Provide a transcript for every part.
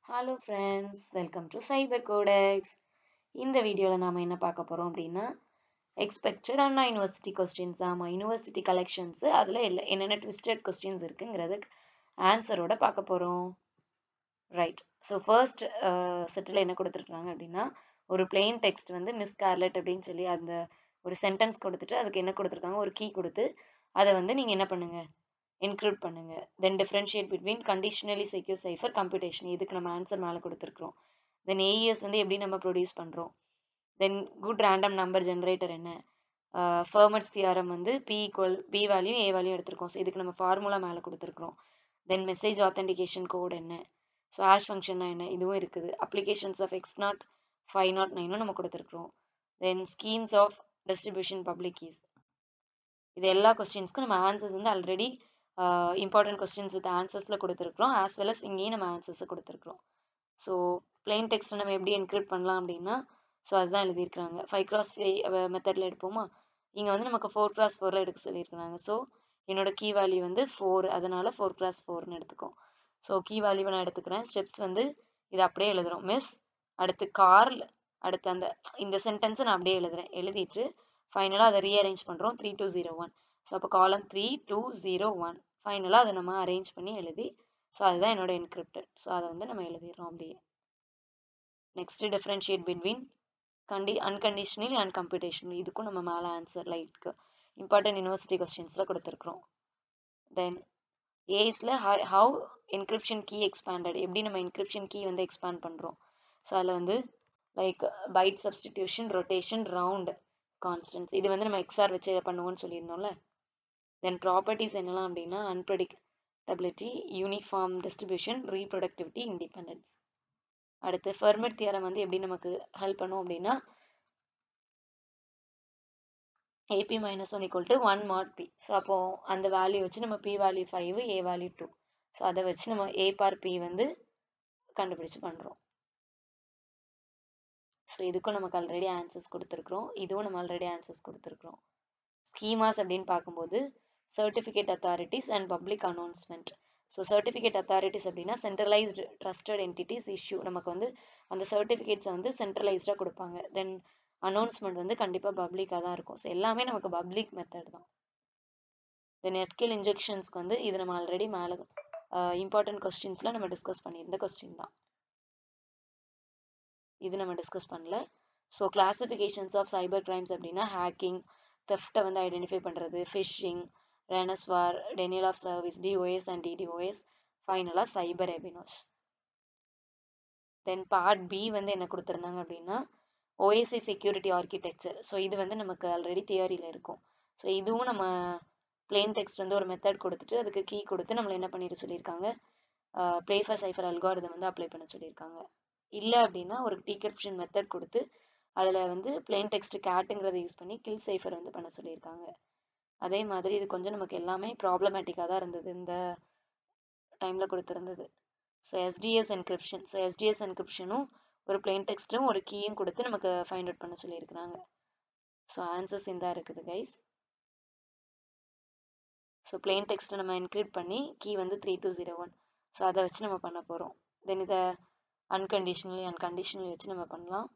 Hello friends, welcome to Cyber Codex. இந்த வீடியோவில் நாம் என்ன பார்க்க போகிறோம் அப்படின்னா எக்ஸ்பெக்டட் அண்ணா யூனிவர்சிட்டி கொஸ்டின்ஸ் யூனிவர்சிட்டி கலெக்ஷன்ஸ் அதில் என்னென்ன ட்விஸ்டட் கொஸ்டின்ஸ் இருக்குங்கிறது ஆன்சரோட பார்க்க போகிறோம். ரைட், ஸோ ஃபர்ஸ்ட் செட்டில் என்ன கொடுத்துருக்காங்க அப்படின்னா ஒரு பிளெயின் டெக்ஸ்ட் மிஸ் ஸ்கார்லெட் அப்படின்னு சொல்லி அந்த ஒரு சென்டென்ஸ் கொடுத்துட்டு அதுக்கு என்ன கொடுத்துருக்காங்க, ஒரு கீ கொடுத்து அதை நீங்கள் என்ன பண்ணுங்கள், என்க்ரிப்ட் பண்ணுங்க. Then differentiate between conditionally secure cipher computation, இதுக்கு நம்ம ஆன்சர் மேலே கொடுத்துருக்கோம். தென் ஏஇஎஸ் எப்படி நம்ம ப்ரொடியூஸ் பண்ணுறோம். Then good random number generator என்ன, Fermat's theorem P equal P value A value எடுத்திருக்கோம். ஸோ இதுக்கு நம்ம ஃபார்முலா மேலே கொடுத்துருக்குறோம். தென் மெசேஜ் ஆத்தென்டிகேஷன் கோட் என்ன, ஸோ ஹேஷ் ஃபங்க்ஷன்னா என்ன, இதுவும் இருக்குது. அப்ளிகேஷன்ஸ் ஆஃப் X0 509 நம்ம கொடுத்துருக்குறோம். Then schemes of distribution public keys, இது எல்லா கொஸ்டின்ஸ்க்கும் நம்ம answers already important questions with ஆன்சர்ஸில் கொடுத்துருக்குறோம். ஆஸ் வெல் அஸ் இங்கேயும் நம்ம ஆன்சர்ஸை கொடுத்துருக்குறோம். ஸோ பிளெயின் டெக்ஸ்ட்டை நம்ம எப்படி என்க்ரிப்ட் பண்ணலாம் அப்படின்னா, ஸோ அதுதான் எழுதியிருக்கிறாங்க. 5x5 மெத்தடில் எடுப்போமா, இங்கே நமக்கு 4x4 எடுக்க சொல்லியிருக்கிறாங்க. ஸோ என்னோட கீ வேல்யூ 4, அதனால 4x4ன்னு எடுத்துக்கோம். ஸோ கீ வேல்யூவை நான் எடுத்துக்கிறேன். ஸ்டெப்ஸ் இது அப்படியே எழுதுகிறோம். மிஸ் அடுத்து கார்ல், அடுத்து இந்த சென்டென்ஸை நான் அப்படியே எழுதுறேன். எழுதிட்டு ஃபைனலாக அதை ரீஅரேஞ்ச் பண்ணுறோம். 3201. ஸோ அப்போ காலம் 3201. ஃபைனலாக அதை நம்ம அரேஞ்ச் பண்ணி எழுதி, ஸோ அதுதான் என்னோட என்கிரிப்டட். ஸோ அதை நம்ம எழுதிடுறோம் அப்படியே. Next differentiate between unconditionally and computational, இதுக்கும் நம்ம மேலே ஆன்சர் லைக் இம்பார்ட்டன்ட் யூனிவர்சிட்டி கொஸ்டின்ஸில் கொடுத்துருக்குறோம். தென் ஏஸில் ஹவு என்கிரிப்ஷன் கீ எக்ஸ்பேண்டட், எப்படி நம்ம என்கிரிப்ஷன் கீ எக்ஸ்பேண்ட் பண்ணுறோம். ஸோ அதில் like byte substitution, rotation, round, constants, இது நம்ம எக்ஸ்ஆர் வச்சு பண்ணுவோம்னு சொல்லியிருந்தோம்ல. தென் ப்ராப்பர்ட்டிஸ் என்னலாம் அப்படின்னா அன்பிரடிக்டபிலிட்டி, யூனிஃபார்ம் டிஸ்ட்ரிபியூஷன், ரீப்ரொடக்டிவிட்டி, இண்டிபெண்டன்ஸ். அடுத்து ஃபெர்மட் தியரம் எப்படி நமக்கு ஹெல்ப் பண்ணும் அப்படின்னா AP - 1 = 1 mod P. ஸோ அப்போ அந்த வேல்யூ வச்சு நம்ம P value 5, A value 2. So அதை வச்சு நம்ம A பார் P கண்டுபிடிச்சு பண்ணுறோம். ஸோ இதுக்கும் நமக்கு ஆல்ரெடி ஆன்சர்ஸ் கொடுத்துருக்குறோம். இதுவும் நம்ம ஆல்ரெடி ஆன்சர்ஸ் கொடுத்துருக்குறோம். ஸ்கீமாஸ் அப்படின்னு பார்க்கும்போது certificate authorities and public announcement. So certificate authorities அப்படின்னா சென்ட்ரலைஸ்டு ட்ரஸ்டட் என்டிட்டிஸ் இஷ்யூ, நமக்கு அந்த சர்டிஃபிகேட்ஸை சென்ட்ரலைஸ்டாக கொடுப்பாங்க. தென் அனௌன்ஸ்மெண்ட் கண்டிப்பாக பப்ளிக்காக தான் இருக்கும். ஸோ எல்லாமே நமக்கு பப்ளிக் மெத்தட் தான். தென் எஸ்கியூஎல் இன்ஜெக்ஷன்ஸ்க்கு இது நம்ம ஆல்ரெடி மேலே இம்பார்ட்டன்ட் கொஸ்டின்ஸில் நம்ம டிஸ்கஸ் பண்ணியிருந்த கொஸ்டின் தான். இது நம்ம டிஸ்கஸ் பண்ணல. So classifications of cyber crimes அப்படின்னா ஹேக்கிங், தெஃப்ட்டை ஐடென்டிஃபை பண்ணுறது, phishing, ransomware, denial of service, DOS and DDoS, ஃபைனலாக சைபர் எபினோஸ். தென் பார்ட் பி என்ன கொடுத்துருந்தாங்க அப்படின்னா OSI செக்யூரிட்டி ஆர்கிடெக்சர். ஸோ இது நமக்கு ஆல்ரெடி தியரியில் இருக்கும். ஸோ இதுவும் நம்ம பிளெயின் டெக்ஸ்ட் ஒரு மெத்தட் கொடுத்துட்டு அதுக்கு கீ கொடுத்து நம்மளை என்ன பண்ணிட்டு சொல்லியிருக்காங்க, ப்ளேஃபர் சைஃபர் அல்காரிதம் அப்ளை பண்ண சொல்லியிருக்காங்க. இல்லை அப்படின்னா ஒரு டீக்ரிப்ஷன் மெத்தட் கொடுத்து அதில் பிளெயின் டெக்ஸ்ட் கேட்டுங்கிறத யூஸ் பண்ணி கில் சைஃபர் பண்ண சொல்லியிருக்காங்க. அதே மாதிரி இது கொஞ்சம் நமக்கு எல்லாமே ப்ராப்ளமேட்டிக்காக தான் இருந்தது இந்த டைமில் கொடுத்துருந்தது. So SDS encryption. So SDS என்கிரிப்ஷனும் ஒரு பிளெயின் டெக்ஸ்ட்டும் ஒரு கீயும் கொடுத்து நமக்கு ஃபைண்ட் அவுட் பண்ண சொல்லியிருக்கிறாங்க. ஸோ ஆன்சர்ஸ் இந்த இருக்குது கைஸ். ஸோ பிளெயின் டெக்ஸ்ட்டை நம்ம என்கிரிப்ட் பண்ணி கீ 3201. ஸோ அதை வச்சு நம்ம பண்ண போகிறோம். தென் இதை அன்கண்டிஷனலி அண்ட் கண்டிஷனலி வச்சு நம்ம பண்ணலாம்.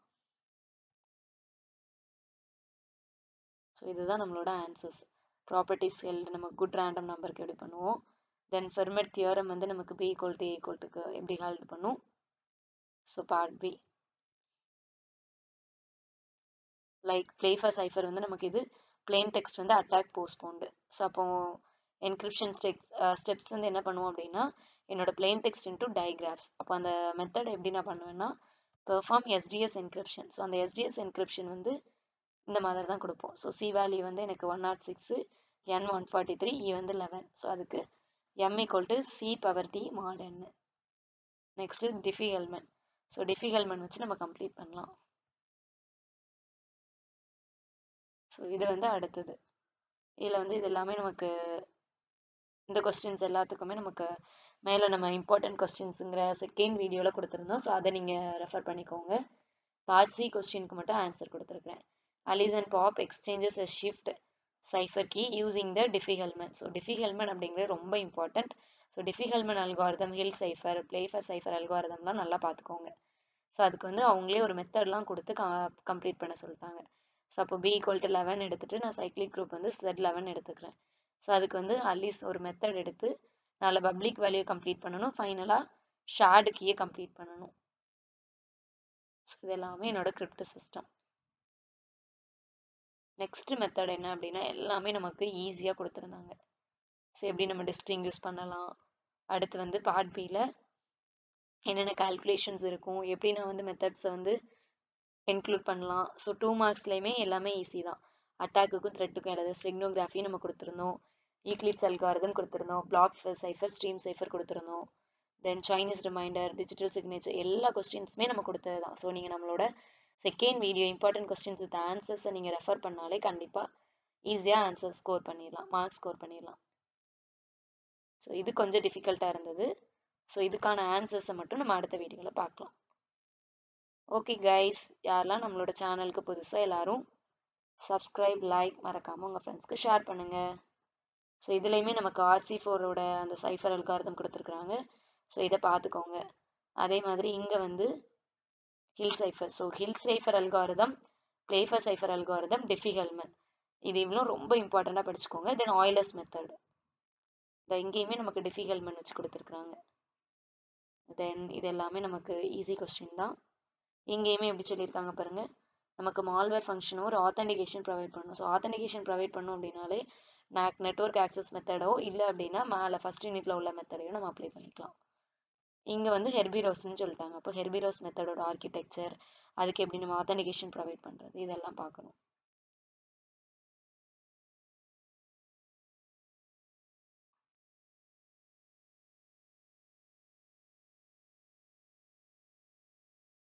ஸோ இதுதான் நம்மளோட ஆன்சர்ஸ். ப்ராப்பர்ட்டிஸ் ஹெல்டு நம்ம குட் ரேண்டம் நம்பருக்கு எப்படி பண்ணுவோம். தென் ஃபெர்மட் தியரம் நமக்கு B = A = எப்படி ஹெல்ப் பண்ணும். So part B like Playfair cipher நமக்கு இது plain text attack postponed. So அப்போ என்கிரிப்ஷன் ஸ்டெப்ஸ் என்ன பண்ணுவோம் அப்படின்னா என்னோட பிளெயின் டெக்ஸ்ட் இன்டூ டைகிராஃப்ஸ். அப்போ அந்த மெத்தட் எப்படி நான் பண்ணுவேன்னா பெர்ஃபார்ம் SDS என்கிரிப்ஷன். ஸோ அந்த SDS என்கிரிப்ஷன் இந்த மாதிரி தான் கொடுப்போம். ஸோ C வேல்யூ எனக்கு 106, N 143, E 11. ஸோ அதுக்கு M = C⁻T mod N. Next டிஃபிகல்மெண்ட். ஸோ டிஃபிகல்மெண்ட் வச்சு நம்ம கம்ப்ளீட் பண்ணலாம். ஸோ இது அடுத்தது. இதில் இது எல்லாமே நமக்கு இந்த கொஸ்டின்ஸ் எல்லாத்துக்குமே நமக்கு மேலே நம்ம இம்பார்ட்டன்ட் கொஸ்டின்ஸுங்கிற செகண்ட் வீடியோவில் கொடுத்துருந்தோம். ஸோ அதை நீங்கள் ரெஃபர் பண்ணிக்கோங்க. பார்ட் C கொஸ்டினுக்கு மட்டும் ஆன்சர் கொடுத்துருக்குறேன். Alice and Pop exchanges a shift cipher key using the diffie-Hellman. So diffie-Hellman அப்படிங்கிறது ரொம்ப important. So Diffie Hellman algorithm, Hill cipher, Playfair cipher அல்காரிதம்லாம் நல்லா பார்த்துக்கோங்க. ஸோ அதுக்கு வந்து அவங்களே ஒரு மெத்தட்லாம் கொடுத்து கம்ப்ளீட் பண்ண சொல்லிட்டாங்க. ஸோ அப்போ B = 11 எடுத்துட்டு நான் சைக்ளிக் குரூப் வந்து Z11 எடுத்துக்கிறேன். ஸோ அதுக்கு வந்து அட்லீஸ்ட் ஒரு மெத்தட் எடுத்து நாலு பப்ளிக் வேல்யூ கம்ப்ளீட் பண்ணணும், ஃபைனலாக ஷேர்டு கீயை கம்ப்ளீட் பண்ணணும். ஸோ இது எல்லாமே என்னோட கிரிப்ட் சிஸ்டம். நெக்ஸ்ட் மெத்தட் என்ன அப்படின்னா எல்லாமே நமக்கு ஈஸியாக கொடுத்துருந்தாங்க. ஸோ எப்படி நம்ம டிஸ்டிங்யூஸ் பண்ணலாம், அடுத்து வந்து பார்ட் பியில் என்னென்ன கால்குலேஷன்ஸ் இருக்கும், எப்படி நான் வந்து மெத்தட்ஸை வந்து இன்க்ளூட் பண்ணலாம். ஸோ 2 மார்க்ஸ்லையுமே எல்லாமே ஈஸி தான். அட்டாக்குக்கும் த்ரெட்டுக்கும் எழுத ஸ்டெக்னோகிராஃபி நம்ம கொடுத்துருந்தோம், ஈக்லிப்ஸ் அல்காரிதம் கொடுத்துருந்தோம், பிளாக் சைஃபர், ஸ்ட்ரீம் சைஃபர் கொடுத்துருந்தோம், then Chinese remainder, digital signature, எல்லா கொஸ்டின்ஸுமே நம்ம கொடுத்தது தான். ஸோ நீங்கள் நம்மளோட second video important questions with ஆன்சர்ஸை நீங்கள் ரெஃபர் பண்ணாலே கண்டிப்பாக ஈஸியாக ஆன்சர் ஸ்கோர் பண்ணிடலாம், மார்க்ஸ் ஸ்கோர் பண்ணிடலாம். ஸோ இது கொஞ்சம் டிஃபிகல்ட்டாக இருந்தது. ஸோ இதுக்கான ஆன்சர்ஸை மட்டும் நம்ம அடுத்த வீடியோவில் பார்க்கலாம். ஓகே கைஸ், யாரெல்லாம் நம்மளோட சேனலுக்கு புதுசாக எல்லாரும் சப்ஸ்கிரைப், லைக், மறக்காமல் உங்கள் ஃப்ரெண்ட்ஸ்க்கு ஷேர் பண்ணுங்கள். ஸோ இதுலேயுமே நமக்கு RC4ஓட அந்த சைஃபர் அல்காரிதம் கொடுத்துருக்குறாங்க. ஸோ இதை பார்த்துக்கோங்க. அதே மாதிரி இங்கே வந்து Hill cipher. So Hill cipher algorithm, Playfair cipher algorithm, Diffie Hellman, இது இவ்வளோ ரொம்ப இம்பார்ட்டண்ட்டாக படிச்சுக்கோங்க. தென் ஆய்லர்ஸ் மெத்தட், இங்கேயுமே நமக்கு டிஃபி-ஹெல்மன் வச்சு கொடுத்துருக்குறாங்க. தென் இது எல்லாமே நமக்கு ஈஸி கொஸ்டின் தான். இங்கேயுமே எப்படி சொல்லியிருக்காங்க பாருங்க, நமக்கு மால்வேர் ஃபங்க்ஷனோ ஒரு ஆத்தென்டிகேஷன் ப்ரொவைட் பண்ணணும். ஸோ ஆத்தென்டிகேஷன் ப்ரொவைட் பண்ணோம் அப்படின்னாலே நெட்வொர்க் ஆக்சஸ் மெத்தடோ இல்லை அப்படின்னா மேலே ஃபர்ஸ்ட் யூனிட்ல உள்ள மெத்தடையோ நம்ம அப்ளை பண்ணிக்கலாம். இங்கே வந்து ஹெர்பிரோஸ்ன்னு சொல்லிட்டாங்க. அப்போ ஹெர்பிரோஸ் மெத்தடோட ஆர்கிடெக்சர், அதுக்கு எப்படி நம்ம ஆத்தென்டிகேஷன் ப்ரொவைட் பண்ணுறது, இதெல்லாம் பார்க்கணும்.